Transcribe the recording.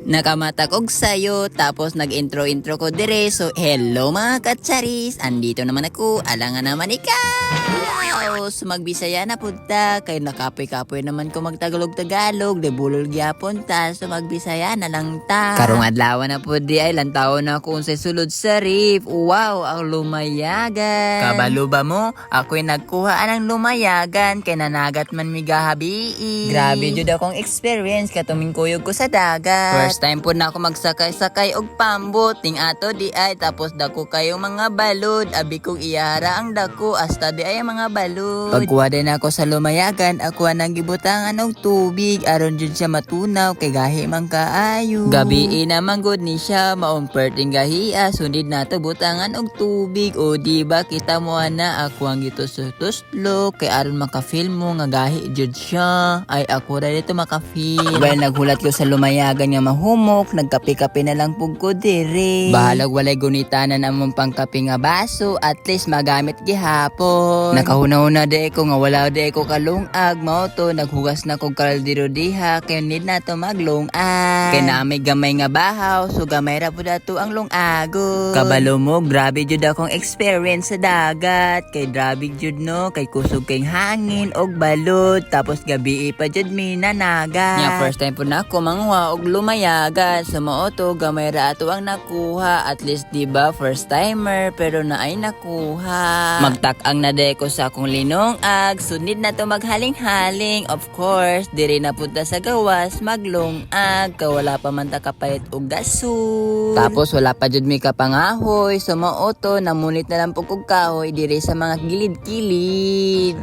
Nakamatak og sayo, tapos nag-intro ko dire. So, hello mga katsaris! Andito naman ako, alangan naman ikaw! So, magbisaya na punta, kay nakapoy-kapoy naman ko magtagalog-tagalog, de bulol gyapon ta, so magbisaya na lang ta. Karong adlaw na po di ay lantaw na akong sa sulod sa reef. Wow, ang lumayagan! Kabalo ba mo? Ako'y nagkuha ng lumayagan, kay nanagat man mi gahabii. Grabe jud akong experience, katuming kuyog ko sa dagat. First time po na ako magsakay-sakay og pambot, ting ato di ay, tapos dako kayong mga balod, abi kong iyara ang dako, hasta di ay ang mga balod. Pagkuha din ako sa lumayagan, ako nang gibutangan og tubig, aron jud siya matunaw, kay gahi man kaayo. Gabi naman good ni siya, maumperting gahiya, sundid nato butangan og tubig, o di ba kita mo na ako ang gitustos-tuslo, kay aron maka-feel mo nga gahi jud siya, ay ako ra dito maka-feel. Well, naghulat ko sa lumayagan nga humok, nagkape-kape na lang pug ko dire. Bahalag walay gunitanan among pangkape nga baso, at least magamit gihapon. Nakahuna-huna de ko nga wala de ko kalungag, mao to naghugas na kog kaldero diha, kay need na to maglungag. Kay naamay gamay nga bahaw, so gamay ra pud ato ang lungago. Kabalo mo, grabe jud akong experience sa dagat, kay grabe jud no, kay kusog kay hangin og balod, tapos gabi pa jud mi nanaga. Nya first time po na ako mangwa og lumayagan sa mooto, gamay ra ato ang nakuha, at least diba first timer pero naay nakuha. Magtak-ang na de ko sa akong linongag, sunid na to maghaling-haling, of course diri na punta sa gawas maglungag, kawala pa man ta kapayat og gasol. Tapos wala pa jud mi kapangahoy, sa mooto namunit na lang pug og kahoy diri sa mga gilid-kilid.